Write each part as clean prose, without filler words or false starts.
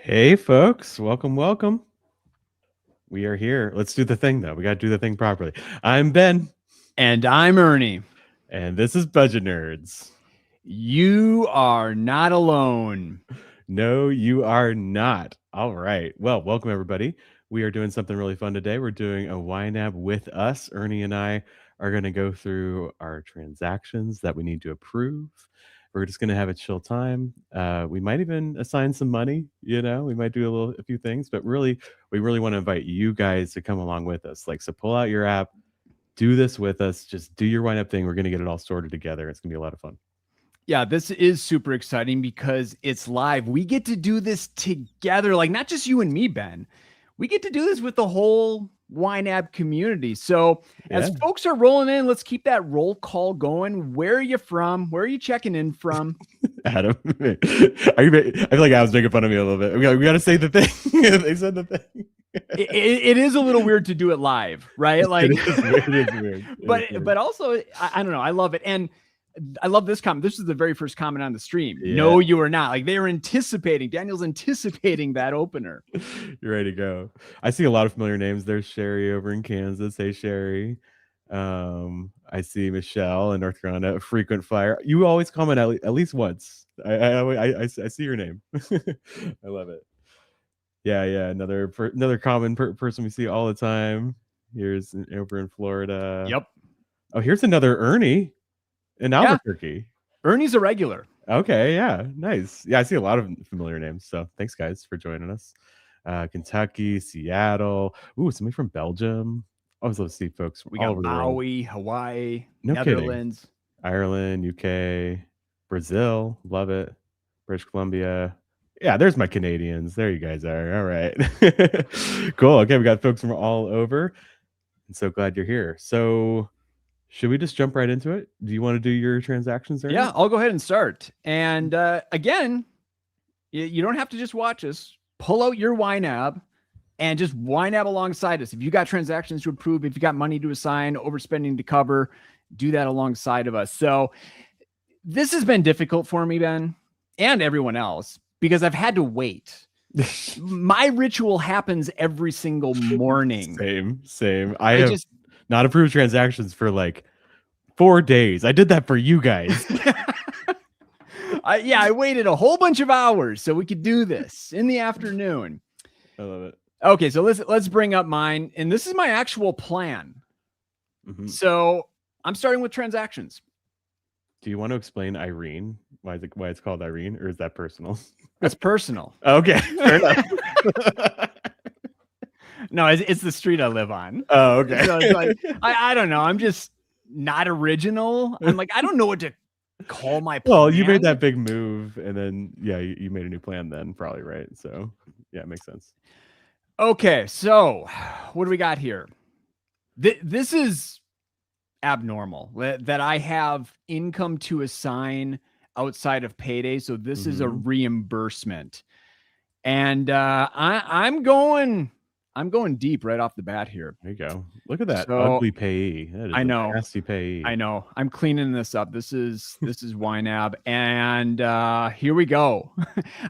Hey, folks. Welcome. We are here. Let's do the thing, though. We got to do the thing properly. I'm Ben. And I'm Ernie. And this is Budget Nerds. You are not alone. No, you are not. All right. Well, welcome, everybody. We are doing something really fun today. We're doing a YNAB with us. Ernie and I are going to go through our transactions that we need to approve. We're just going to have a chill time. We might even assign some money. We might do a few things, but really, we really want to invite you guys to come along with us. So pull out your app, do this with us. Just do your YNAB thing. We're going to get it all sorted together. It's going to be a lot of fun. Yeah, this is super exciting because it's live. We get to do this together, like not just you and me, Ben. We get to do this with the whole YNAB community. So as folks are rolling in, let's keep that roll call going. Where are you from? Where are you checking in from? Adam, I feel like Adam's making fun of me a little bit. We got to say the thing. They said the thing. It is a little weird to do it live, right? Like, it is weird. But also, I don't know. I love it. And I love this comment. This is the very first comment on the stream. Yeah. No, you are not. Like they were anticipating. Daniel's anticipating that opener. You're ready to go. I see a lot of familiar names. There's Sherry over in Kansas. Hey, Sherry. I see Michelle in North Carolina. A frequent flyer. You always comment at least once. I see your name. I love it. Yeah. Another common person we see all the time. Here's over in Florida. Yep. Oh, here's another Ernie. In Albuquerque. Yeah. Ernie's a regular. Okay, yeah, nice. Yeah, I see a lot of familiar names. So thanks, guys, for joining us. Kentucky, Seattle. Ooh, somebody from Belgium. Always love to see folks. We got Maui, Hawaii, Netherlands, Ireland, UK, Brazil. Love it. British Columbia. Yeah, there's my Canadians. There you guys are. All right. Cool. Okay, we got folks from all over. I'm so glad you're here. So should we just jump right into it? Do you want to do your transactions there? Yeah, I'll go ahead and start. And again, you don't have to just watch us. Pull out your YNAB and just YNAB alongside us. If you got transactions to approve, if you got money to assign, overspending to cover, do that alongside of us. So this has been difficult for me, Ben, and everyone else, because I've had to wait. My ritual happens every single morning. Same. I have just not approved transactions for like 4 days. I did that for you guys. I waited a whole bunch of hours so we could do this in the afternoon. I love it. Okay, so let's bring up mine, and this is my actual plan. Mm-hmm. So I'm starting with transactions. Do you want to explain Irene? Why it's called Irene, or is that personal? That's personal. Okay, fair enough. No, it's the street I live on. Oh, okay. So it's like, I don't know. I'm just not original. I'm like, I don't know what to call my plan. Well, you made that big move, and then, yeah, you made a new plan then, probably, right? So, yeah, it makes sense. Okay, so what do we got here? This is abnormal that I have income to assign outside of payday. So this is a reimbursement. And I'm going deep right off the bat here. There you go. Look at that ugly payee. That is I know. Nasty payee. I know. I'm cleaning this up. This is YNAB, and here we go.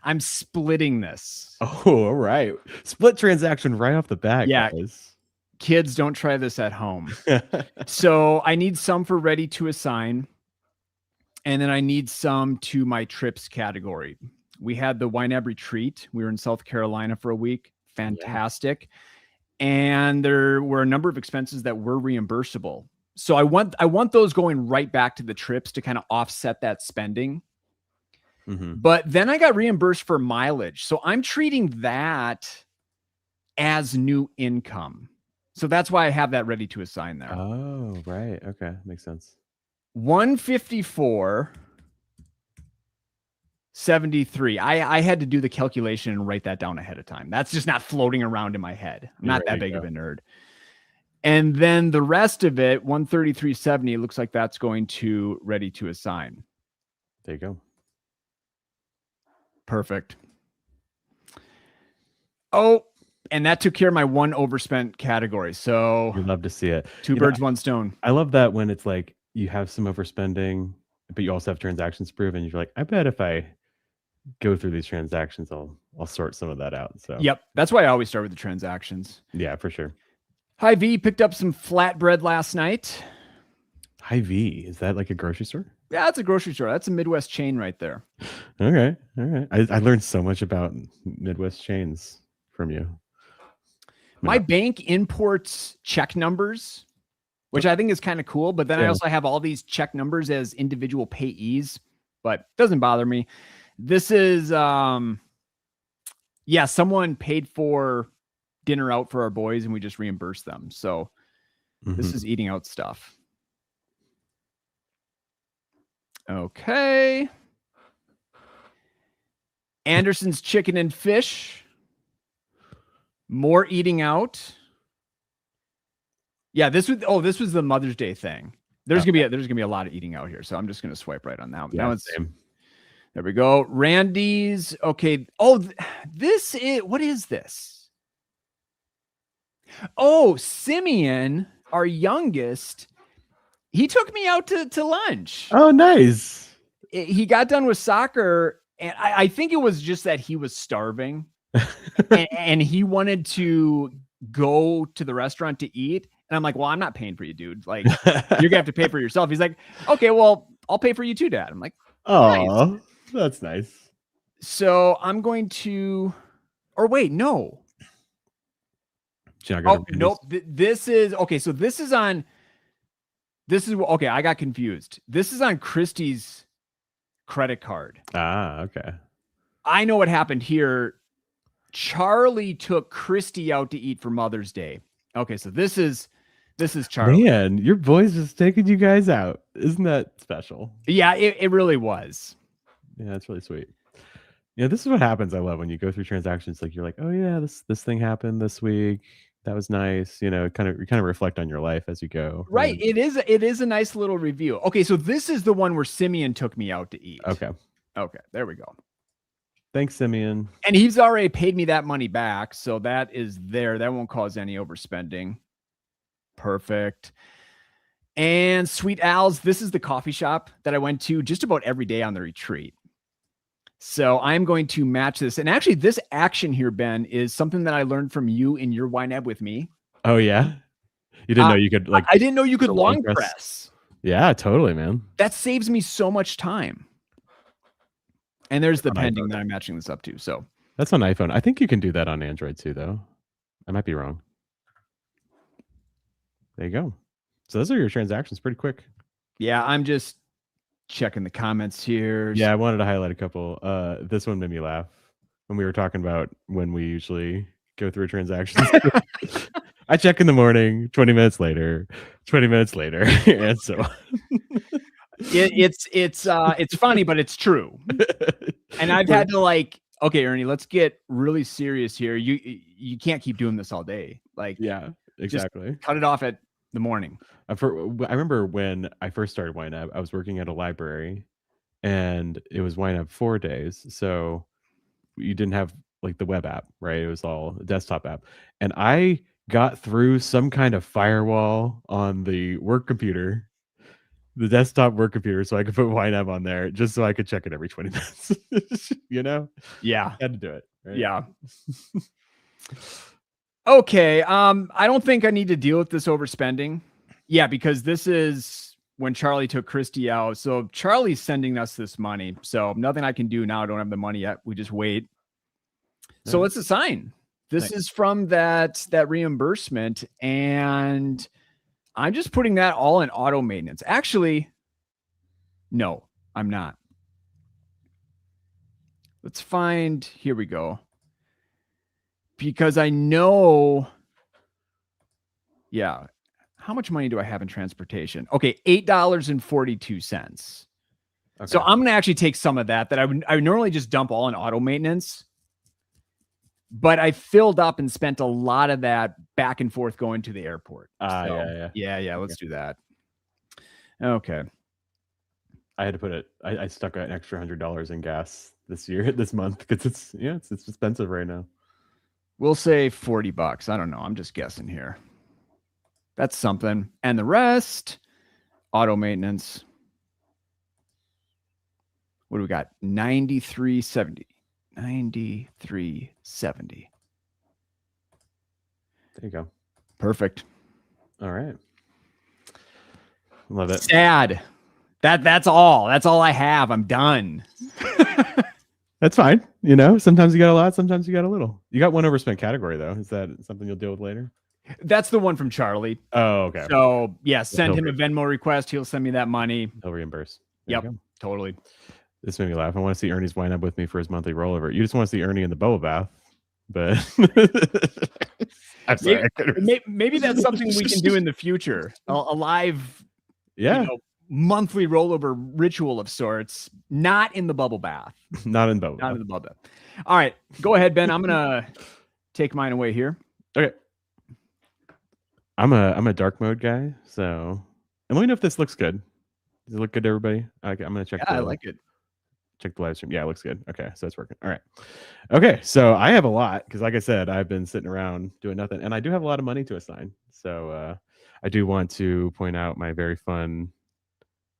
I'm splitting this. Oh, all right. Split transaction right off the bat. Yeah. Guys. Kids, don't try this at home. So I need some for ready to assign, and then I need some to my trips category. We had the YNAB retreat. We were in South Carolina for a week. Fantastic. Yeah. And there were a number of expenses that were reimbursable. So I want those going right back to the trips to kind of offset that spending. Mm-hmm. But then I got reimbursed for mileage. So I'm treating that as new income. So that's why I have that ready to assign there. Oh, right. Okay. Makes sense. 154.73. I had to do the calculation and write that down ahead of time. That's just not floating around in my head. I'm not that big of a nerd. And then the rest of it, 133.70, looks like that's going to ready to assign. There you go. Perfect. Oh, and that took care of my one overspent category. So you love to see it. Two birds, one stone. I love that when it's like you have some overspending, but you also have transactions proven. You're like, I bet if I go through these transactions, I'll sort some of that out. So Yep. That's why I always start with the transactions. yeah, for sure. Hi V, picked up some flatbread last night. Hy-Vee, is that like a grocery store? Yeah, that's a grocery store. That's a Midwest chain right there. Okay, all right. I learned so much about Midwest chains from you. My bank imports check numbers, which I think is kind of cool. But then I also have all these check numbers as individual payees, but doesn't bother me. This is, yeah, someone paid for dinner out for our boys and we just reimbursed them. So this is eating out stuff. Okay. Anderson's chicken and fish. More eating out. Yeah, this was the Mother's Day thing. There's gonna be a lot of eating out here, so I'm just gonna swipe right on that one. Yeah, same. There we go. Randy's. Okay. Oh, this is, what is this? Oh, Simeon, our youngest, he took me out to lunch. Oh, nice. He got done with soccer, and I think it was just that he was starving, and he wanted to go to the restaurant to eat. And I'm like, well, I'm not paying for you, dude. Like, you're gonna have to pay for yourself. He's like, okay, well, I'll pay for you too, Dad. I'm like, oh, nice. That's nice. So I'm going to, or wait, no. Oh, nope. This is, okay, so this is on, okay, I got confused. This is on Christy's credit card. Ah, okay. I know what happened here. Charlie took Christy out to eat for Mother's Day. Okay, so this is Charlie. Man, your boy's just taking you guys out. Isn't that special? Yeah, it really was. Yeah, that's really sweet. Yeah, this is what happens. I love when you go through transactions. Like you're like, oh yeah, this thing happened this week. That was nice. You know, you kind of reflect on your life as you go. Right. It is a nice little review. Okay, so this is the one where Simeon took me out to eat. Okay, there we go. Thanks, Simeon. And he's already paid me that money back, so that is there. That won't cause any overspending. Perfect. And Sweet Al's, this is the coffee shop that I went to just about every day on the retreat. So I'm going to match this. And actually, this action here, Ben, is something that I learned from you in your YNAB with me. Oh, yeah? You didn't know you could, like... I didn't know you could long press. Yeah, totally, man. That saves me so much time. And there's the pending that I'm matching this up to. So that's on iPhone. I think you can do that on Android too, though. I might be wrong. There you go. So those are your transactions pretty quick. Yeah, I'm just checking the comments here. Yeah, I wanted to highlight a couple. This one made me laugh when we were talking about when we usually go through transactions. I check in the morning, 20 minutes later, and so it's funny, but it's true. And I've had to like, okay, Ernie, let's get really serious here. You can't keep doing this all day. Like, yeah, exactly. Just cut it off at the morning. I remember when I first started YNAB, I was working at a library, and it was YNAB 4 days. So you didn't have like the web app, right? It was all a desktop app, and I got through some kind of firewall on the work computer, the desktop work computer, so I could put YNAB on there just so I could check it every 20 minutes. You know? Yeah. Had to do it. Right? Yeah. Okay. I don't think I need to deal with this overspending. Yeah, because this is when Charlie took Christy out. So Charlie's sending us this money. So nothing I can do now. I don't have the money yet. We just wait. Nice. So let's assign. This is from that reimbursement, and I'm just putting that all in auto maintenance. Actually, no, I'm not. Let's find, here we go. Because I know, yeah. How much money do I have in transportation? Okay, $8.42. Okay. So I'm going to actually take some of that I would normally just dump all in auto maintenance. But I filled up and spent a lot of that back and forth going to the airport. Yeah. Let's do that. Okay. I had to put it. I stuck an extra $100 in gas this month because it's expensive right now. We'll say $40. I don't know. I'm just guessing here. That's something. And the rest, auto maintenance. What do we got? 93.70. 93.70. There you go. Perfect. All right. Love it. Sad. That's all. That's all I have. I'm done. That's fine. You know, sometimes you got a lot, sometimes you got a little. You got one overspent category though. Is that something you'll deal with later? That's the one from Charlie. Oh, okay. So yeah, send him a Venmo request. He'll send me that money. He'll reimburse. Yep, totally. This made me laugh. I want to see Ernie's YNAB with me for his monthly rollover. You just want to see Ernie in the bubble bath, but I'm sorry. Maybe that's something we can do in the future. A live, monthly rollover ritual of sorts, not in the bubble bath. Not in bubble bath. All right, go ahead, Ben. I'm gonna take mine away here. Okay. I'm a dark mode guy, so and let me know if this looks good. Does it look good to everybody? I'm gonna check. I like it. Check the live stream. Yeah, it looks good. Okay, so it's working. All right. Okay, so I have a lot because, like I said, I've been sitting around doing nothing, and I do have a lot of money to assign. So I do want to point out my very fun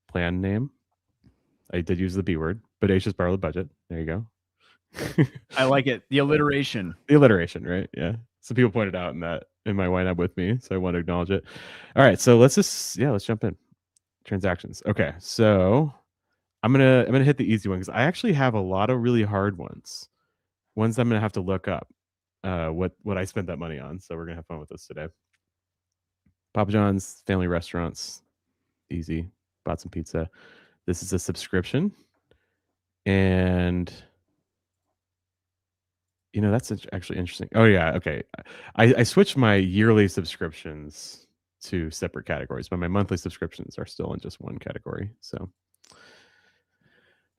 plan name. I did use the B word. Bodacious borrow the budget. There you go. I like it. The alliteration. The alliteration, right? Yeah. Some people pointed out in my YNAB with me, so I want to acknowledge it. All right, so let's jump in. Transactions. Okay, so I'm gonna hit the easy one because I actually have a lot of really hard ones. Ones I'm gonna have to look up what I spent that money on. So we're gonna have fun with this today. Papa John's, family restaurants, easy. Bought some pizza. This is a subscription, and that's actually interesting. Oh yeah, okay. I switched my yearly subscriptions to separate categories, but my monthly subscriptions are still in just one category. So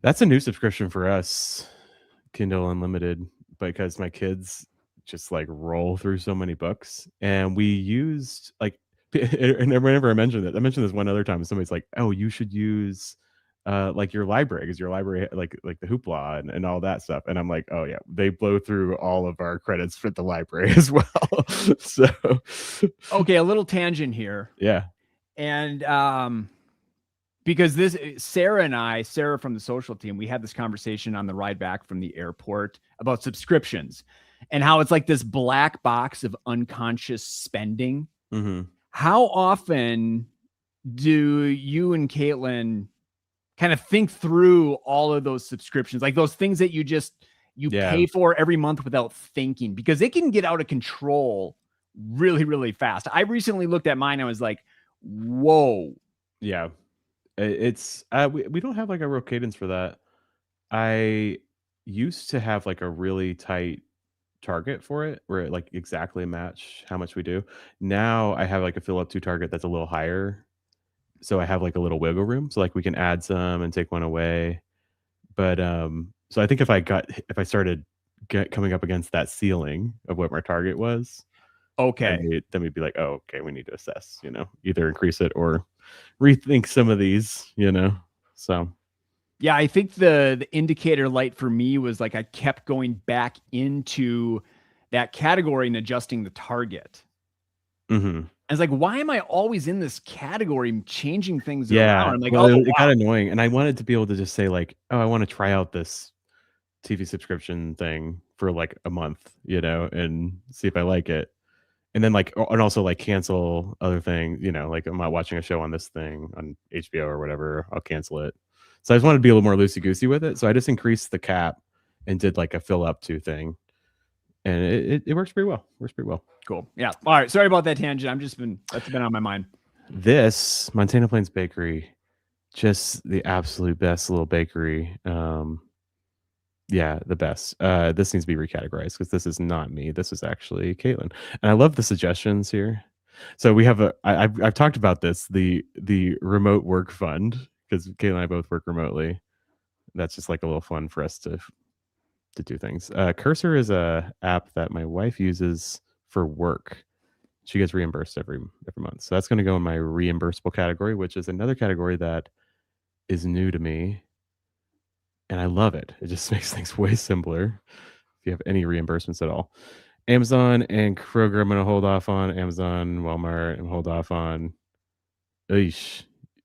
that's a new subscription for us, Kindle Unlimited, because my kids just like roll through so many books, and we used and whenever I mentioned this one other time, somebody's like, "Oh, you should use like your library, because your library like the Hoopla and all that stuff." And I'm like, "Oh yeah, they blow through all of our credits for the library as well." So okay, a little tangent here. Yeah. And because Sarah from the social team, we had this conversation on the ride back from the airport about subscriptions and how it's like this black box of unconscious spending. Mm-hmm. How often do you and Caitlin kind of think through all of those subscriptions, like those things that you pay for every month without thinking, because it can get out of control really, really fast? I recently looked at mine. I was like, whoa. Yeah. It's we don't have like a real cadence for that. I used to have like a really tight target for it where it like exactly match how much we do. Now I have like a fill up to target that's a little higher. So I have like a little wiggle room. So like we can add some and take one away. But so I think if I started coming up against that ceiling of what my target was, okay, then we'd be like, oh, okay, we need to assess, either increase it or rethink some of these, so. Yeah, I think the indicator light for me was like I kept going back into that category and adjusting the target. Mm-hmm. I was like, why am I always in this category changing things around? I'm like, it got annoying. And I wanted to be able to just say like, oh, I want to try out this TV subscription thing for like a month, and see if I like it. And then and also like cancel other things, like I'm not watching a show on this thing on HBO or whatever, I'll cancel it. So I just wanted to be a little more loosey-goosey with it. So I just increased the cap and did like a fill up to thing. And it works pretty well. Cool. Yeah. All right. Sorry about that tangent. That's been on my mind. This Montana Plains Bakery, just the absolute best little bakery. Yeah, the best. This needs to be recategorized because this is not me. This is actually Caitlin. And I love the suggestions here. So we have I've talked about this, the remote work fund, because Caitlin and I both work remotely. That's just like a little fun for us to do things. Cursor is a app that my wife uses for work. She gets reimbursed every month. So that's going to go in my reimbursable category, which is another category that is new to me. And I love it. It just makes things way simpler if you have any reimbursements at all. Amazon and Kroger, I'm going to hold off on. Amazon, Walmart, and hold off on. Eesh.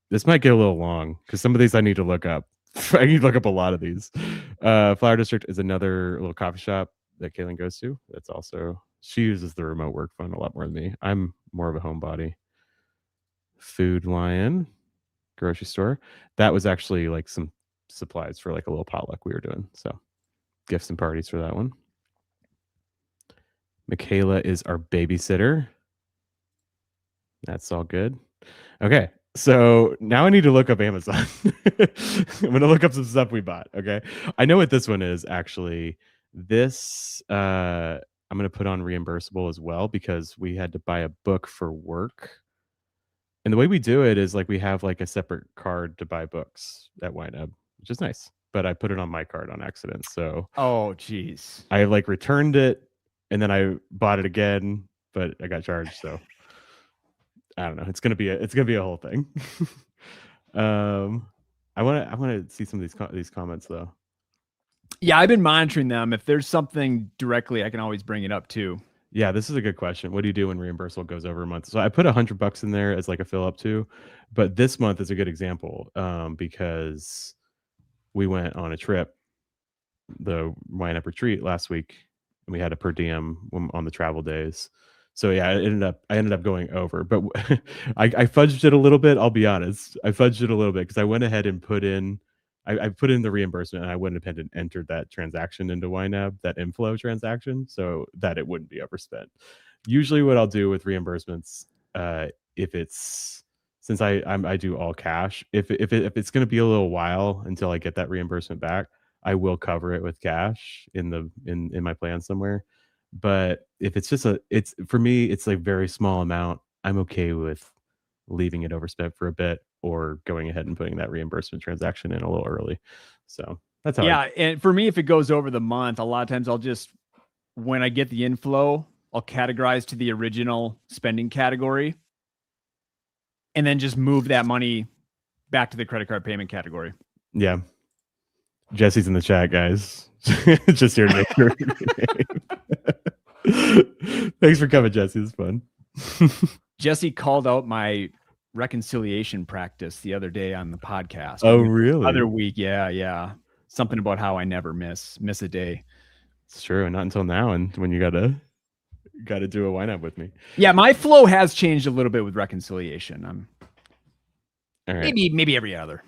This might get a little long because some of these I need to look up. I need to look up a lot of these. Flower District is another little coffee shop that Kaylin goes to. That's also, she uses the remote work phone a lot more than me. I'm more of a homebody. Food Lion, grocery store. That was actually like some supplies for like a little potluck we were doing. So gifts and parties for that one. Michaela is our babysitter. That's all good. Okay. So now I need to look up Amazon. I'm going to look up some stuff we bought. Okay. I know what this one is actually. This, I'm going to put on reimbursable as well because we had to buy a book for work. And the way we do it is like we have like a separate card to buy books at YNAB, which is nice. But I put it on my card on accident. So oh, geez. I like returned it and then I bought it again, but I got charged. So I don't know. It's gonna be a whole thing. I want to see some of these comments though. Yeah, I've been monitoring them. If there's something directly, I can always bring it up too. Yeah, this is a good question. What do you do when reimbursable goes over a month? So I put $100 in there as like a fill up too, but this month is a good example because we went on a trip, the YNAB retreat last week, and we had a per diem on the travel days. So yeah, I ended up going over, but I fudged it a little bit. I'll be honest, I fudged it a little bit because I went ahead and put in the reimbursement, and I went ahead and entered that transaction into YNAB, that inflow transaction, so that it wouldn't be overspent. Usually, what I'll do with reimbursements, if it's since I do all cash, if it's going to be a little while until I get that reimbursement back, I will cover it with cash in my plan somewhere. But if it's just it's for me, it's like very small amount. I'm okay with leaving it overspent for a bit or going ahead and putting that reimbursement transaction in a little early. So that's how. Yeah, and for me, if it goes over the month, a lot of times I'll just, when I get the inflow, I'll categorize to the original spending category, and then just move that money back to the credit card payment category. Yeah. Jesse's in the chat, guys. Just here to make sure. Thanks for coming, Jesse. It's fun. Jesse called out my reconciliation practice the other day on the podcast. Oh, really? Other week, yeah. Something about how I never miss a day. It's true. Not until now, and when you gotta do a YNAB with me. Yeah, my flow has changed a little bit with reconciliation. All right. Maybe every other.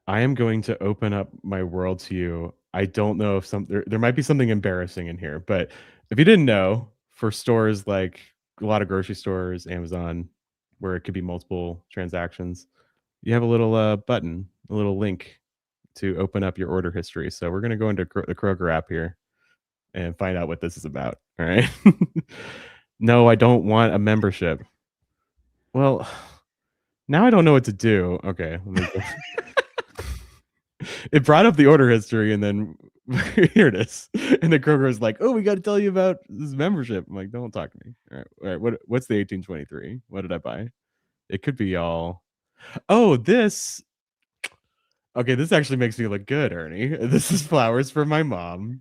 I am going to open up my world to you. I don't know if there might be something embarrassing in here, but if you didn't know, for stores like a lot of grocery stores, Amazon, where it could be multiple transactions, you have a little button, a little link to open up your order history. So we're going to go into the Kroger app here and find out what this is about. All right. No, I don't want a membership. Well, now I don't know what to do. Okay. Let me go. It brought up the order history, and then here it is. And the Kroger is like, "Oh, we got to tell you about this membership." I'm like, "Don't talk to me." All right. What's the 1823? What did I buy? It could be all. Oh, this. Okay, this actually makes me look good, Ernie. This is flowers for my mom,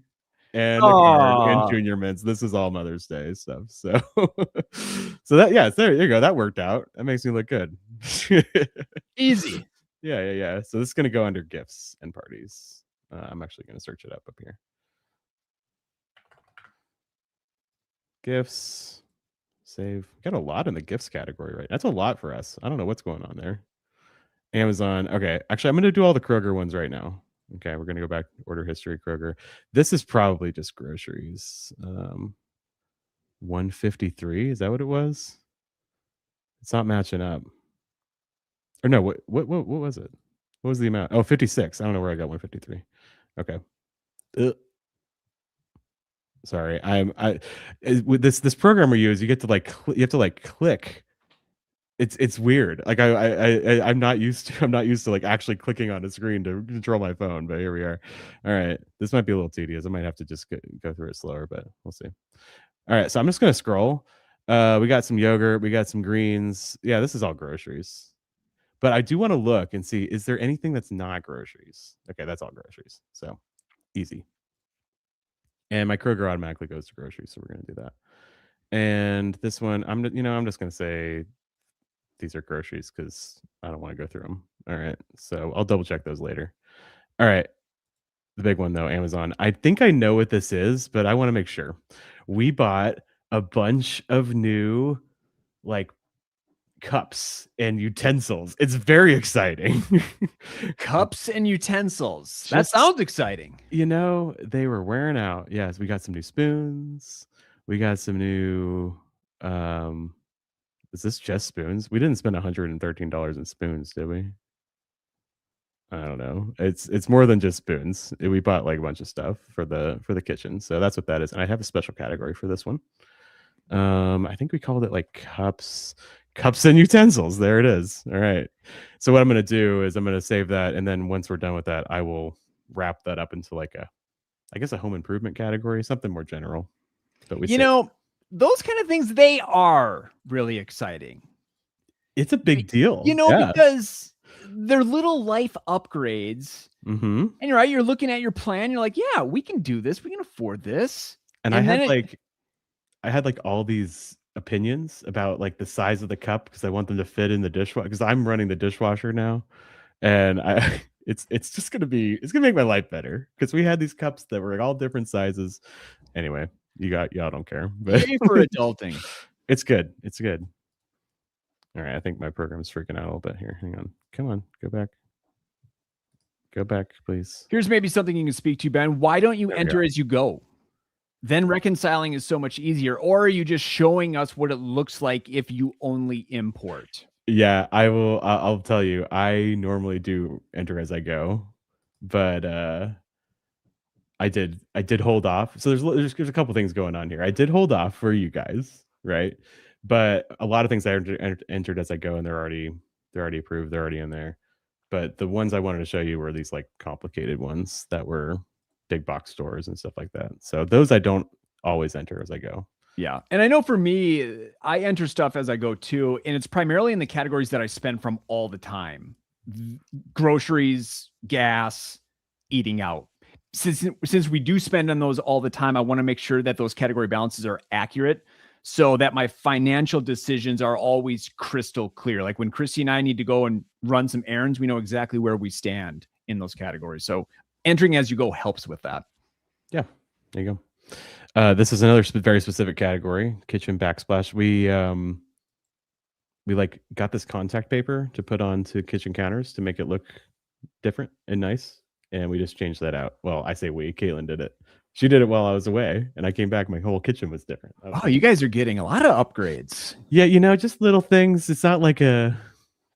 and a card and Junior Mints. This is all Mother's Day stuff. So, there you go. That worked out. That makes me look good. Easy. Yeah. So this is going to go under gifts and parties. I'm actually going to search it up here. Gifts. Save. Got a lot in the gifts category, right? That's a lot for us. I don't know what's going on there. Amazon. Okay. Actually, I'm going to do all the Kroger ones right now. Okay. We're going to go back to order history, Kroger. This is probably just groceries. 153. Is that what it was? It's not matching up. Or no, what was it? What was the amount? Oh, 56. I don't know where I got 153. Okay. Sorry. With this program we use, you get to you have to click. It's weird. Like I'm not used to like actually clicking on a screen to control my phone, but here we are. All right. This might be a little tedious. I might have to just go through it slower, but we'll see. All right. So I'm just going to scroll. We got some yogurt. We got some greens. Yeah, this is all groceries. But I do want to look and see, is there anything that's not groceries? Okay, that's all groceries. So easy. And my Kroger automatically goes to groceries, so we're going to do that. And this one, I'm just going to say these are groceries because I don't want to go through them. All right, so I'll double check those later. All right. The big one though, Amazon. I think I know what this is, but I wanna make sure. We bought a bunch of new, like, cups and utensils. It's very exciting. Cups and utensils. That Just sounds exciting. they were wearing out. Yes, we got some new spoons. We got some new, um is this just spoons? We didn't spend $113 in spoons, did we? I don't know. It's more than just spoons. We bought, like, a bunch of stuff for the kitchen, so that's what that is, and I have a special category for this one. I think we called it, like, cups and utensils. There it is. Alright. So what I'm gonna do is I'm gonna save that, and then once we're done with that, I will wrap that up into, like, I guess, a home improvement category, something more general, but we You say know, those kind of things, they are really exciting. it's a big deal. Yeah. Because they're little life upgrades. Mhm. And you're right, you're looking at your plan, you're like, "Yeah, we can do this. We can afford this." And And then it I had, like, all these opinions about, like, the size of the cup because I want them to fit in the dishwasher because I'm running the dishwasher now, and I it's just it's gonna make my life better because we had these cups that were, like, all different sizes. Anyway, y'all don't care, but yay for adulting. it's good, it's good. Alright, I think my program's freaking out a little bit here. Hang on. Come on, go back. Go back, please. Here's maybe something you can speak to, Ben. Why don't you There we go. enter as you go? Then reconciling is so much easier. Or are you just showing us what it looks like if you only import? Yeah, I'll tell you, I normally do enter as I go, but, I did hold off. So there's a couple things going on here. I did hold off for you guys, right? But a lot of things I entered as I go, and they're already approved, they're already in there. But the ones I wanted to show you were these, like, complicated ones that were big box stores and stuff like that. So those I don't always enter as I go. Yeah. And I know for me, I enter stuff as I go too. And it's primarily in the categories that I spend from all the time: groceries, gas, eating out. Since we do spend on those all the time, I want to make sure that those category balances are accurate so that my financial decisions are always crystal clear. Like when Christy and I need to go and run some errands, we know exactly where we stand in those categories. So entering as you go helps with that. Yeah, there you go. This is another very specific category, kitchen backsplash. We, like, got this contact paper to put onto kitchen counters to make it look different and nice, and we just changed that out. Well, I say we, Caitlin did it. She did it while I was away, and I came back, my whole kitchen was different. I was Oh, like, you guys are getting a lot of upgrades. yeah, just little things. It's not like a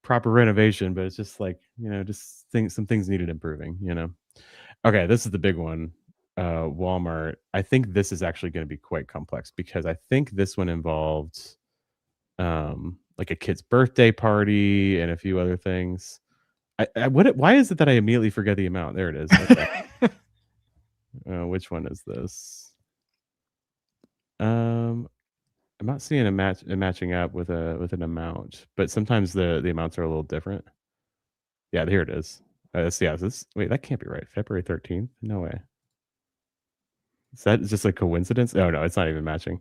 proper renovation, but it's just like, just some things needed improving. Okay, this is the big one. Walmart. I think this is actually gonna be quite complex because I think this one involved, like, a kid's birthday party and a few other things. Why is it that I immediately forget the amount? There it is. Okay. Which one is this? Um, I'm not seeing a matching up with an amount, but sometimes the amounts are a little different. Yeah, here it is. Wait, that can't be right. February 13th? No way. Is that just a coincidence? Oh, no, it's not even matching.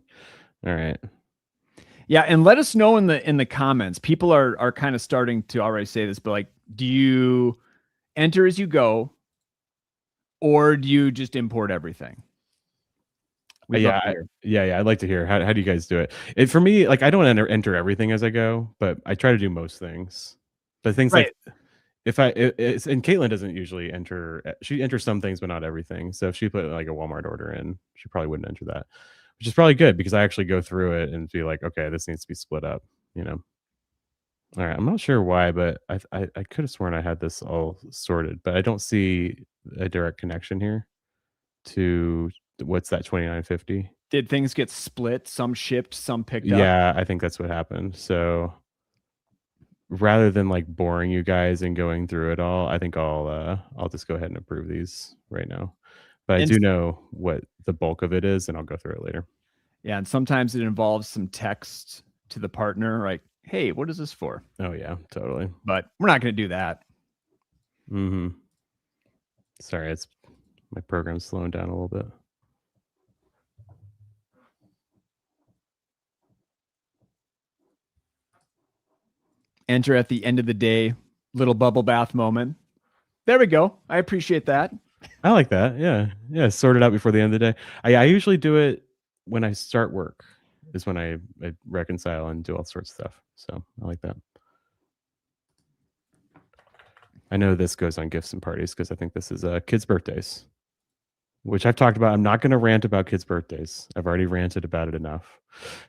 All right. Yeah, and let us know in the comments. People are kind of starting to already say this, but like, do you enter as you go, or do you just import everything? We'd love Yeah, to hear. yeah, I'd like to hear how do you guys do it? For me, like, I don't enter everything as I go, but I try to do most things. But things like Right. if I it's and Caitlin doesn't usually enter. She enters some things, but not everything. So if she put, like, a Walmart order in, she probably wouldn't enter that, which is probably good because I actually go through it and be like, okay, this needs to be split up. You know. All right, I'm not sure why, but I could have sworn I had this all sorted, but I don't see a direct connection here to what's that 29.50. Did things get split? Some shipped, some picked up? Yeah, I think that's what happened. So rather than, like, boring you guys and going through it all, I think I'll just go ahead and approve these right now. But I And do know what the bulk of it is, and I'll go through it later. yeah, and sometimes it involves some text to the partner, like, "Hey, what is this for?" Oh yeah, totally. But we're not going to do that. Mhm. Sorry, it's my program's slowing down a little bit. Enter at the end of the day, little bubble bath moment. There we go. I appreciate that. I like that. Yeah. Sort it out before the end of the day. I usually do it when I start work. Is when I reconcile and do all sorts of stuff. So I like that. I know this goes on gifts and parties because I think this is kids' birthdays, which I've talked about. I'm not going to rant about kids' birthdays. I've already ranted about it enough.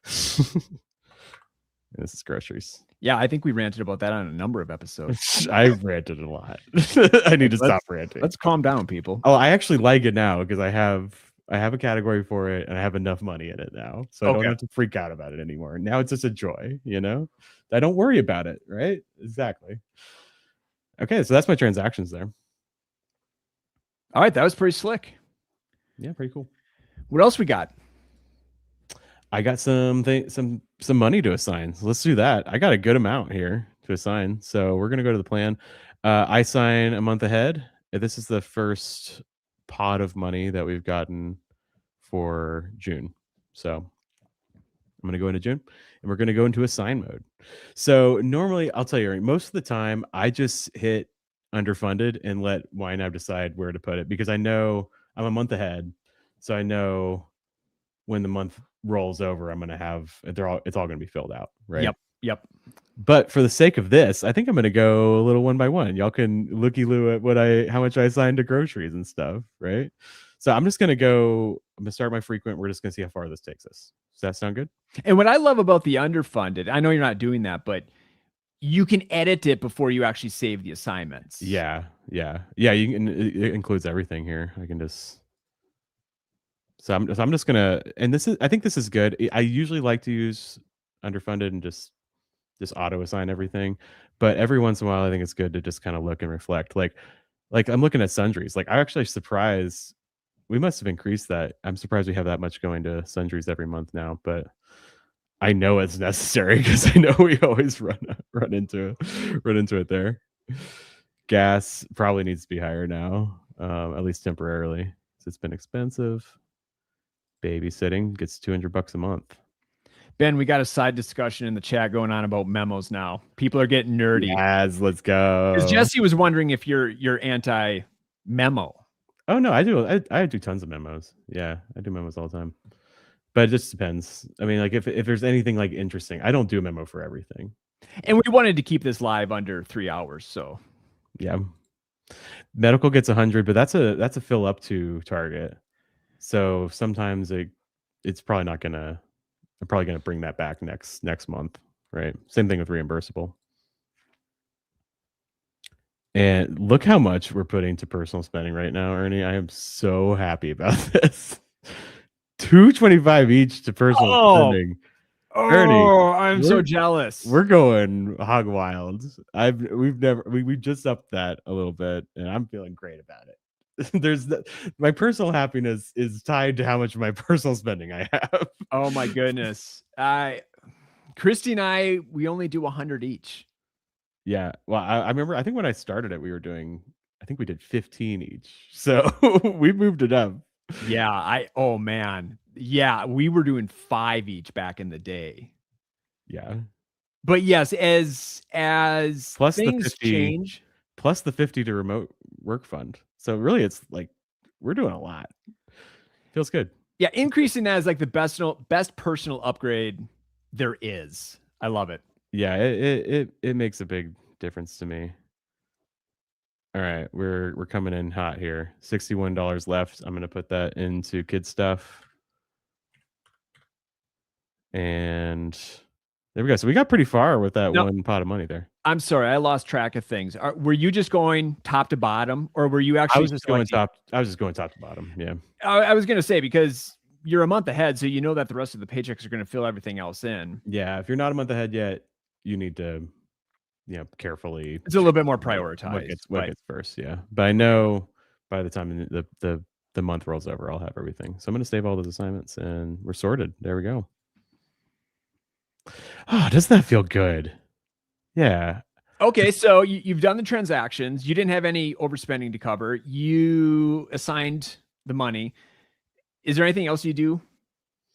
This is groceries. Yeah, I think we ranted about that on a number of episodes. I've ranted a lot. I need to stop ranting. Let's calm down, people. Oh, I actually like it now because I have a category for it and I have enough money in it now. So I don't have to freak out about it anymore. Now it's just a joy, I don't worry about it, right? Exactly. Okay, so that's my transactions there. All right, that was pretty slick. Yeah, pretty cool. What else we got? I got some money to assign. So let's do that. I got a good amount here to assign. So we're gonna go to the plan. I sign a month ahead. This is the first pot of money that we've gotten for June. So I'm gonna go into June and we're gonna go into assign mode. So normally I'll tell you, Ernie, most of the time I just hit underfunded and let YNAB decide where to put it because I know I'm a month ahead. So I know when the month rolls over, I'm gonna have it's all gonna be filled out, right? Yep. But for the sake of this, I think I'm gonna go a little one by one. Y'all can looky loo at how much I assigned to groceries and stuff, right? So I'm gonna start my frequent. We're just gonna see how far this takes us. Does that sound good? And what I love about the underfunded, I know you're not doing that, but you can edit it before you actually save the assignments. Yeah. You can. It includes everything here. I can just. So I'm just gonna, and I think this is good. I usually like to use underfunded and just auto assign everything, but every once in a while I think it's good to just kind of look and reflect. Like I'm looking at sundries. Like I'm actually surprised we must have increased that. I'm surprised we have that much going to sundries every month now, but I know it's necessary because I know we always run into it there. Gas probably needs to be higher now, at least temporarily, because it's been expensive. Babysitting gets $200 a month. Ben, we got a side discussion in the chat going on about memos now. People are getting nerdy. Yes, let's go. Because Jesse was wondering if you're anti memo. Oh no, I do. I do tons of memos. Yeah, I do memos all the time. But it just depends. I mean, like if there's anything like interesting, I don't do a memo for everything. And we wanted to keep this live under 3 hours, so yeah. Medical gets 100, but that's a fill up to target. So sometimes it's probably not gonna. I'm probably gonna bring that back next month, right? Same thing with reimbursable. And look how much we're putting to personal spending right now, Ernie. I am so happy about this. $225 each to personal spending. Ernie, I'm so jealous. We're going hog wild. We just upped that a little bit, and I'm feeling great about it. My personal happiness is tied to how much of my personal spending I have. Oh my goodness. Christy and I, we only do 100 each. Yeah. Well, I remember, I think when I started it, I think we did 15 each. So we moved it up. Yeah. Oh man. Yeah. We were doing 5 each back in the day. Yeah. But yes, as plus things the 50, change. Plus the 50 to remote work fund. So really it's like we're doing a lot. Feels good. Yeah, increasing that is like the best personal upgrade there is. I love it. Yeah, it makes a big difference to me. All right, we're coming in hot here. $61 left. I'm gonna put that into kid stuff. And there we go. So we got pretty far with that one pot of money there. I'm sorry, I lost track of things. Were you just going top to bottom, or were you actually? I was just going top to bottom. Yeah. I was gonna say, because you're a month ahead, so you know that the rest of the paychecks are gonna fill everything else in. Yeah, if you're not a month ahead yet, you need to, carefully. It's a little bit more prioritized. What gets first? Yeah, but I know by the time the month rolls over, I'll have everything. So I'm gonna save all those assignments, and we're sorted. There we go. Oh, doesn't that feel good? Yeah. Okay, so you've done the transactions. You didn't have any overspending to cover. You assigned the money. Is there anything else you do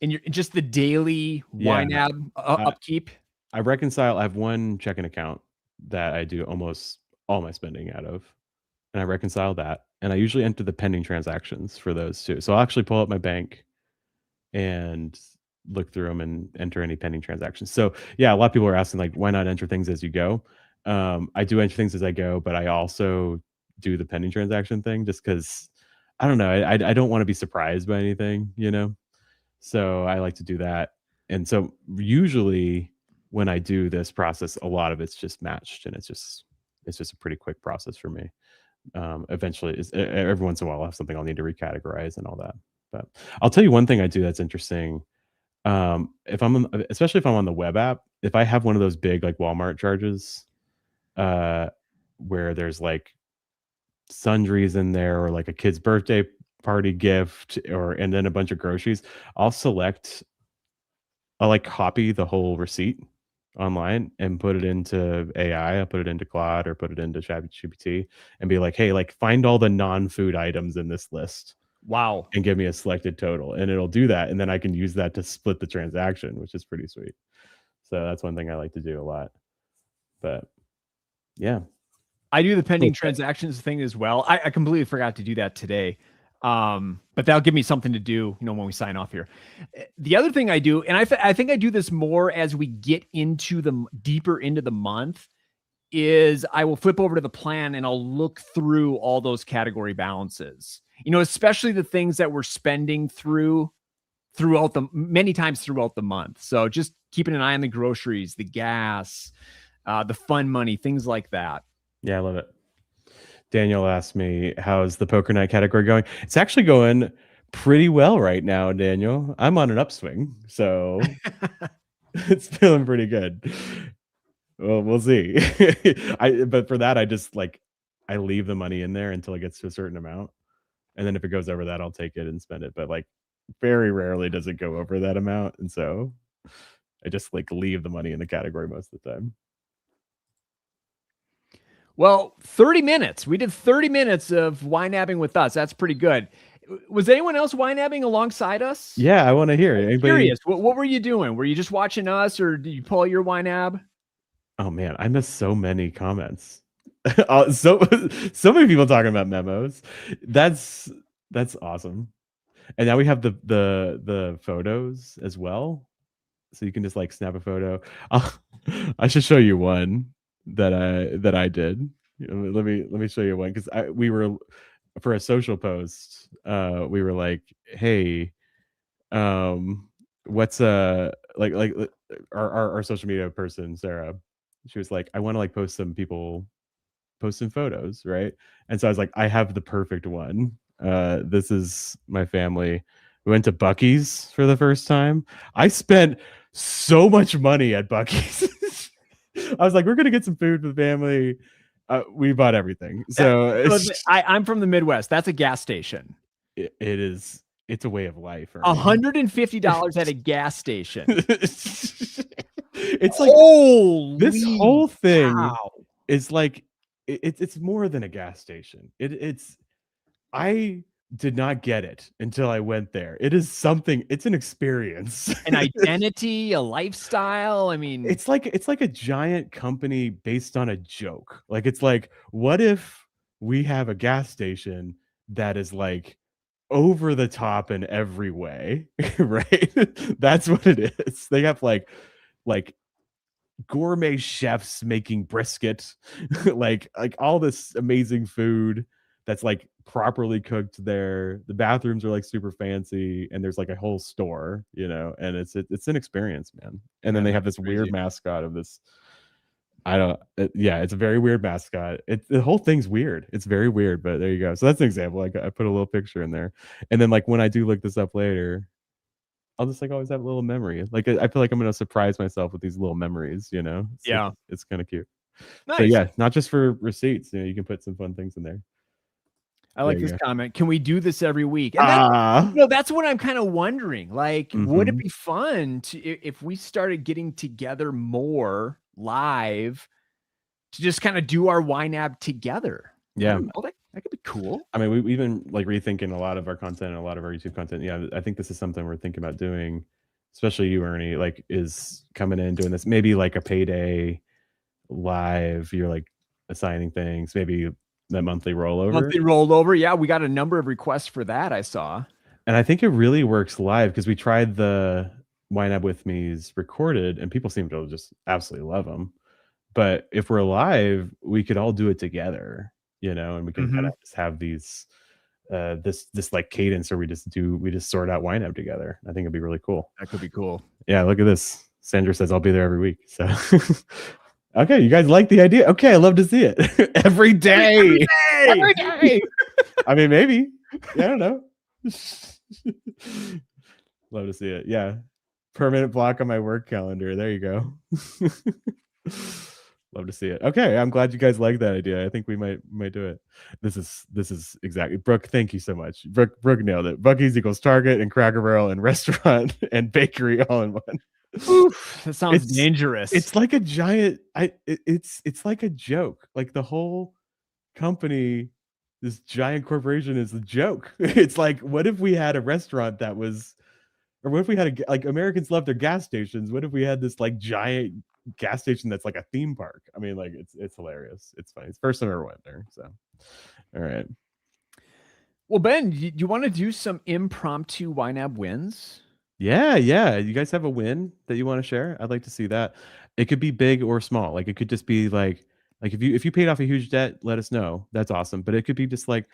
in just the daily YNAB upkeep? I reconcile. I have one checking account that I do almost all my spending out of. and I reconcile that, and I usually enter the pending transactions for those too. So I'll actually pull up my bank and look through them and enter any pending transactions. So yeah, a lot of people are asking like, why not enter things as you go? I do enter things as I go, but I also do the pending transaction thing just because I don't know. I don't want to be surprised by anything, you know? So I like to do that. And so usually when I do this process, a lot of it's just matched and it's just a pretty quick process for me. Eventually every once in a while I'll have something I'll need to recategorize and all that. But I'll tell you one thing I do that's interesting. If I'm on, especially if I'm on the web app, if I have one of those big like Walmart charges, uh, where there's like sundries in there or like a kid's birthday party gift or and then a bunch of groceries, I'll like copy the whole receipt online and put it into AI. I'll put it into Claude or put it into ChatGPT and be like, hey, like find all the non-food items in this list Wow. and give me a selected total. And it'll do that. And then I can use that to split the transaction, which is pretty sweet. So that's one thing I like to do a lot. But yeah. I do the pending transactions thing as well. I completely forgot to do that today. But that'll give me something to do, when we sign off here. The other thing I do, and I think I do this more as we get into the deeper into the month, is I will flip over to the plan and I'll look through all those category balances. Especially the things that we're spending many times throughout the month. So just keeping an eye on the groceries, the gas, the fun money, things like that. Yeah, I love it. Daniel asked me, how's the poker night category going? It's actually going pretty well right now, Daniel. I'm on an upswing, so it's feeling pretty good. Well, we'll see. But for that, I leave the money in there until it gets to a certain amount. And then if it goes over that, I'll take it and spend it. But like very rarely does it go over that amount. And so I just like leave the money in the category most of the time. Well, 30 minutes. We did 30 minutes of YNABing with us. That's pretty good. Was anyone else YNABing alongside us? Yeah, I want to hear. I'm curious. What were you doing? Were you just watching us or did you pull your YNAB? Oh man, I missed so many comments. so many people talking about memos. That's awesome. And now we have the photos as well. So you can just like snap a photo. I should show you one that I did. Let me show you one because we were for a social post. We were like, hey, what's like our social media person Sarah. She was like, I want to like post some people posting photos, right? And so I was like, I have the perfect one. This is my family. We went to Buc-ee's for the first time. I spent so much money at Buc-ee's. I was like, we're gonna get some food for the family. We bought everything. So I'm from the Midwest. That's a gas station. It is. It's a way of life. $150 at a gas station. It's like this whole thing is like it's more than a gas station. I did not get it until I went there. It is something. It's an experience, an identity, a lifestyle. I mean, it's like a giant company based on a joke. Like it's like, what if we have a gas station that is like over the top in every way, right? That's what it is. They have like gourmet chefs making brisket, like all this amazing food that's like properly cooked there. The bathrooms are like super fancy, and there's like a whole store, and it's an experience, man. And then they have this weird mascot of this. It's a very weird mascot. The whole thing's weird. It's very weird, but there you go. So that's an example. Like I put a little picture in there, and then like when I do look this up later, I'll just like always have a little memory. Like I feel like I'm gonna surprise myself with these little memories. Yeah, it's kind of cute. Nice. So yeah, not just for receipts. You can put some fun things in there. I like this comment. Can we do this every week? And that's what I'm kind of wondering. Like, would it be fun if we started getting together more live to just kind of do our YNAB together? Yeah, that could be cool. I mean, we've been like rethinking a lot of our content and a lot of our YouTube content. Yeah, I think this is something we're thinking about doing, especially you, Ernie, like is coming in doing this, maybe like a payday live. You're like assigning things, maybe that monthly rollover. Monthly rollover. Yeah, we got a number of requests for that, I saw. And I think it really works live because we tried the YNAB with me's recorded and people seem to just absolutely love them. But if we're live, we could all do it together, and we can kind of just have these this like cadence where we just sort out YNAB together. I think it'd be really cool. That could be cool. Yeah, look at this. Sandra says I'll be there every week. So okay, you guys like the idea? Okay, I love to see it. Every day. Every day. I mean, maybe. Yeah, I don't know. Love to see it. Yeah. Permanent block on my work calendar. There you go. Love to see it. Okay, I'm glad you guys like that idea. I think we might do it. This is exactly Brooke. Thank you so much. Brooke nailed it. Buc-ee's equals Target and Cracker Barrel and restaurant and bakery all in one. Oof, that sounds dangerous. It's like a giant. It's like a joke. Like the whole company, this giant corporation is a joke. It's like, what if we had a restaurant that was, or what if we had like Americans love their gas stations? What if we had this like giant gas station that's like a theme park? I mean, like it's hilarious. It's funny. It's the first time I ever went there. So, all right. Well, Ben, you want to do some impromptu YNAB wins? Yeah. You guys have a win that you want to share? I'd like to see that. It could be big or small. Like it could just be like if you paid off a huge debt, let us know. That's awesome. But it could be just like,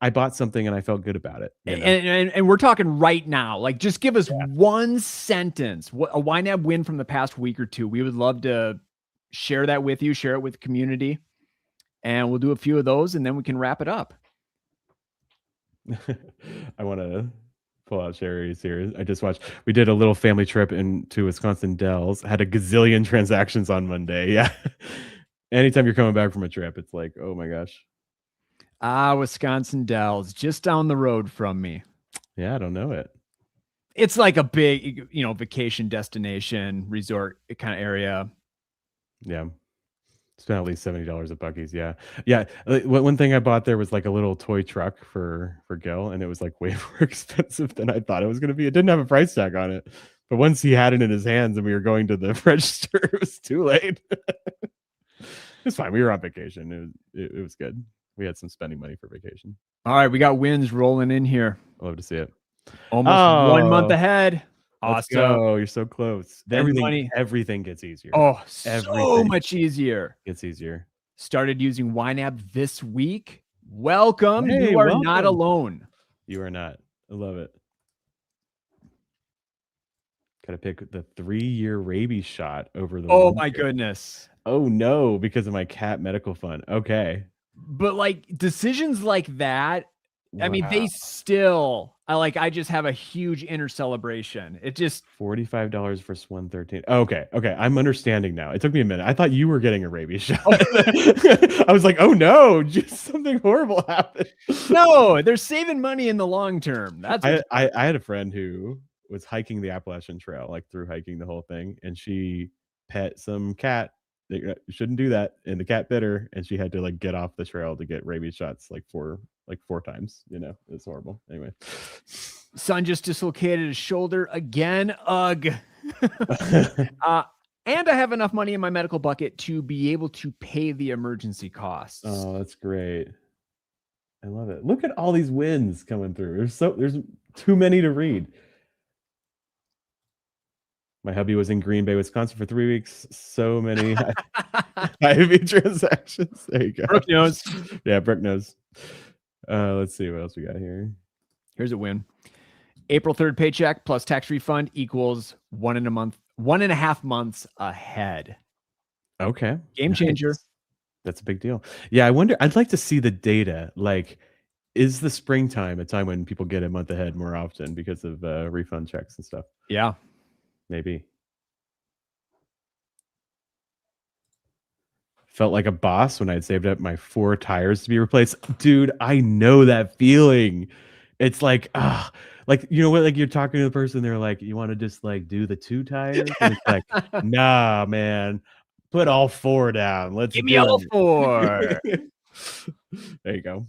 I bought something and I felt good about it. And we're talking right now. Like, just give us one sentence, a YNAB win from the past week or two. We would love to share that with you, share it with the community, and we'll do a few of those, and then we can wrap it up. I want to pull out Sherry's here. I just watched. We did a little family trip into Wisconsin Dells. Had a gazillion transactions on Monday. Yeah. Anytime you're coming back from a trip, it's like, oh my gosh. Wisconsin Dells, just down the road from me. Yeah, I don't know it. It's like a big, vacation destination, resort kind of area. Yeah. Spent at least $70 at Buc-ee's. Yeah. One thing I bought there was like a little toy truck for Gil, and it was like way more expensive than I thought it was going to be. It didn't have a price tag on it, but once he had it in his hands and we were going to the register, it was too late. It's fine. We were on vacation. It was good. We had some spending money for vacation. All right, we got wins rolling in here. I love to see it. Almost 1 month ahead. Awesome. Oh, you're so close. Everything gets easier. Oh, so much easier. Gets easier. Started using YNAB this week. Welcome. Hey, you are not alone. You are not. I love it. Gotta pick the 3-year rabies shot over the. Oh my goodness. Oh no, because of my cat medical fund. Okay. But like decisions like that, wow. I mean, they still, I just have a huge inner celebration. It just $45 versus 113. Okay. I'm understanding now. It took me a minute. I thought you were getting a rabies shot. I was like, oh no, just something horrible happened. No, they're saving money in the long term. That's I had a friend who was hiking the Appalachian Trail, like through hiking the whole thing, and she pet some cat. You shouldn't do that, and the cat bit her, and she had to like get off the trail to get rabies shots like four times. It's horrible. Anyway, son just dislocated his shoulder again. Ugh. And I have enough money in my medical bucket to be able to pay the emergency costs. Oh, that's great. I love it. Look at all these wins coming through. There's too many to read. My hubby was in Green Bay, Wisconsin for 3 weeks. So many IV transactions. There you go. Brooke knows. Yeah, Brooke knows. Let's see what else we got here. Here's a win. April 3rd paycheck plus tax refund equals 1.5 months ahead. Okay. Game changer. That's a big deal. Yeah, I wonder, I'd like to see the data. Like, is the springtime a time when people get a month ahead more often because of refund checks and stuff? Yeah. Maybe. Felt like a boss when I'd saved up my 4 tires to be replaced. Dude, I know that feeling. It's like, like, you know what? Like you're talking to the person, they're like, you want to just like do the 2 tires? And it's like, nah, man, put all 4 down. Let's give me all 4. There you go.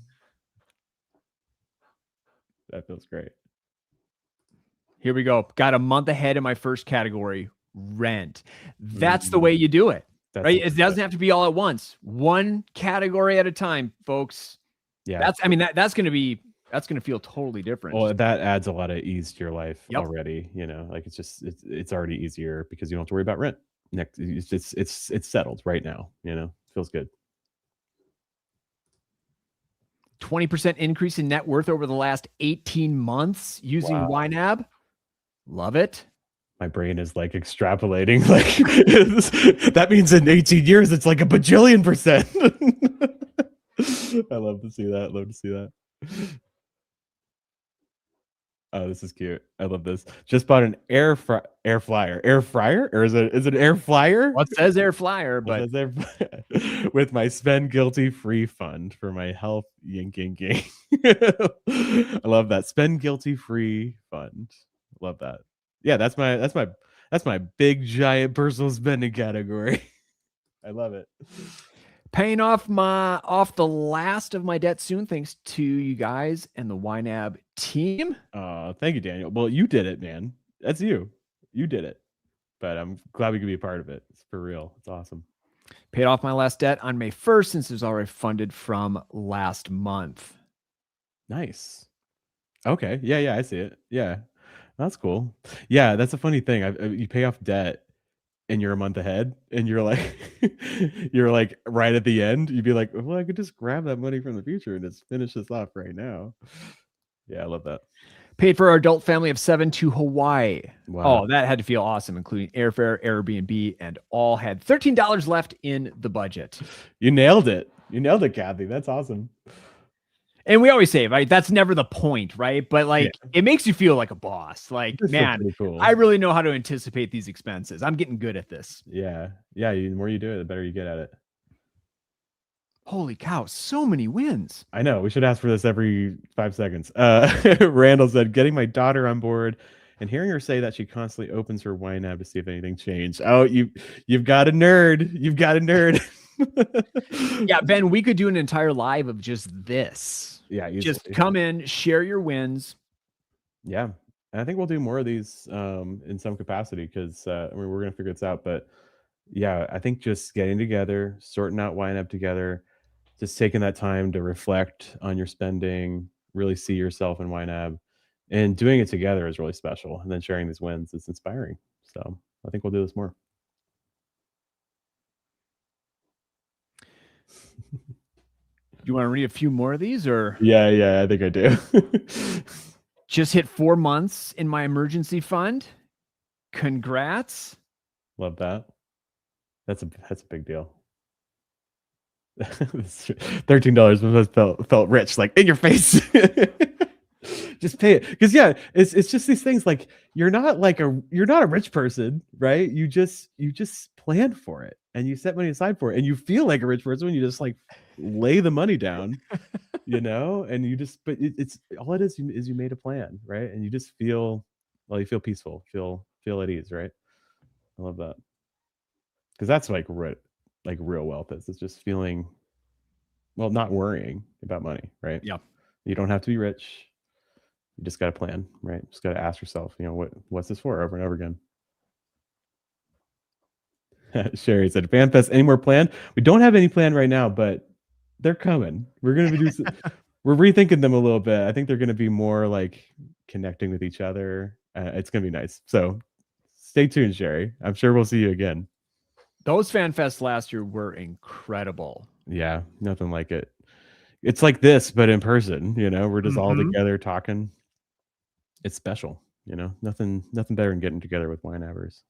That feels great. Here we go. Got a month ahead in my first category, rent. That's the way you do it. That's right? It doesn't have to be all at once. One category at a time, folks. yeah. That's going to feel totally different. Well, that adds a lot of ease to your life Yep. already. Like it's already easier because you don't have to worry about rent. Next, it's settled right now. Feels good. 20% increase in net worth over the last 18 months using YNAB. Love it. My brain is like extrapolating. Like that means in 18 years, it's like a bajillion percent. I love to see that. Love to see that. Oh, this is cute. I love this. Just bought an air fryer, or is it air flyer? Well, it says air flyer, but with my spend guilty free fund for my health yinking. I love that spend guilty free fund. Love that. Yeah, that's my big giant personal spending category. I love it. Paying off the last of my debt soon, thanks to you guys and the YNAB team. Thank you, Daniel. Well, you did it, man. That's you. You did it. But I'm glad we could be a part of it. It's for real. It's awesome. Paid off my last debt on May 1st since it was already funded from last month. Nice. Okay. Yeah, I see it. Yeah. That's cool. Yeah, that's a funny thing. You pay off debt and you're a month ahead and you're like right at the end. You'd be like, well, I could just grab that money from the future and just finish this off right now. Yeah, I love that. Paid for our adult family of 7 to Hawaii. Wow. Oh, that had to feel awesome, including airfare, Airbnb, and all had $13 left in the budget. You nailed it. You nailed it, Kathy. That's awesome. And we always say, right, that's never the point, right? But it makes you feel like a boss. Like, man, cool. I really know how to anticipate these expenses. I'm getting good at this. Yeah. The more you do it, the better you get at it. Holy cow, so many wins. I know. We should ask for this every 5 seconds. Randall said, getting my daughter on board and hearing her say that she constantly opens her YNAB to see if anything changed. Oh, you've got a nerd. You've got a nerd. Yeah, Ben, we could do an entire live of just this. Yeah, easily. Just come in, share your wins. Yeah, and I think we'll do more of these in some capacity because we're going to figure this out. But yeah, I think just getting together, sorting out YNAB together, just taking that time to reflect on your spending, really see yourself in YNAB, and doing it together is really special. And then sharing these wins is inspiring. So I think we'll do this more. You want to read a few more of these, or? Yeah, I think I do. Just hit 4 months in my emergency fund. Congrats. Love that. That's a big deal. $13 felt rich, like in your face. Just pay it, because it's just these things. Like you're not a rich person, right? You just plan for it and you set money aside for it, and you feel like a rich person when you just like lay the money down, and you just. But it's all it is you made a plan, right? And you just feel you feel peaceful, feel at ease, right? I love that, because that's like real wealth is. It's just feeling, not worrying about money, right? Yeah. You don't have to be rich. You just got to plan, right? Just got to ask yourself, what's this for, over and over again. Sherry said, FanFest, any more planned? We don't have any planned right now, but they're coming. We're going to do we're rethinking them a little bit. I think they're going to be more like connecting with each other. It's going to be nice. So stay tuned, Sherry. I'm sure we'll see you again. Those FanFests last year were incredible. Yeah, nothing like it. It's like this, but in person, we're just all together talking. It's special, nothing better than getting together with YNABers.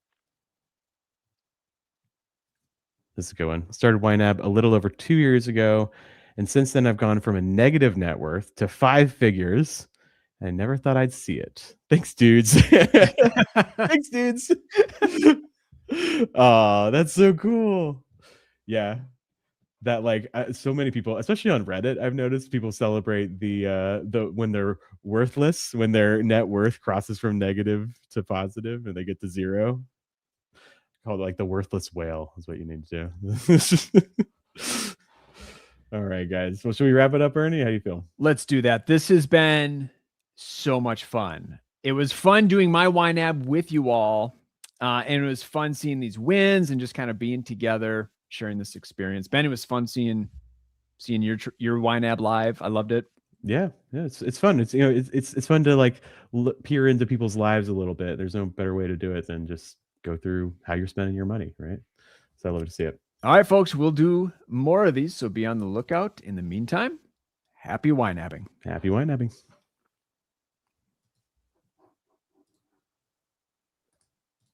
This is a good one. Started YNAB a little over 2 years ago, and since then I've gone from a negative net worth to 5 figures. I never thought I'd see it. Thanks, dudes. Thanks, dudes. Oh, that's so cool. Yeah. That so many people, especially on Reddit, I've noticed people celebrate the when they're worthless, when their net worth crosses from negative to positive and they get to 0. Called like the worthless whale is what you need to do. All right, guys. Well, should we wrap it up, Ernie? How do you feel? Let's do that. This has been so much fun. It was fun doing my YNAB with you all. And it was fun seeing these wins and just kind of being together, sharing this experience. Ben, it was fun seeing your YNAB live. I loved it. Yeah, it's fun. It's, you know, it's fun to like peer into people's lives a little bit. There's no better way to do it than just go through how you're spending your money, right? So I love to see it. All right, folks, we'll do more of these, so be on the lookout. In the meantime, happy YNABing. Happy YNABing.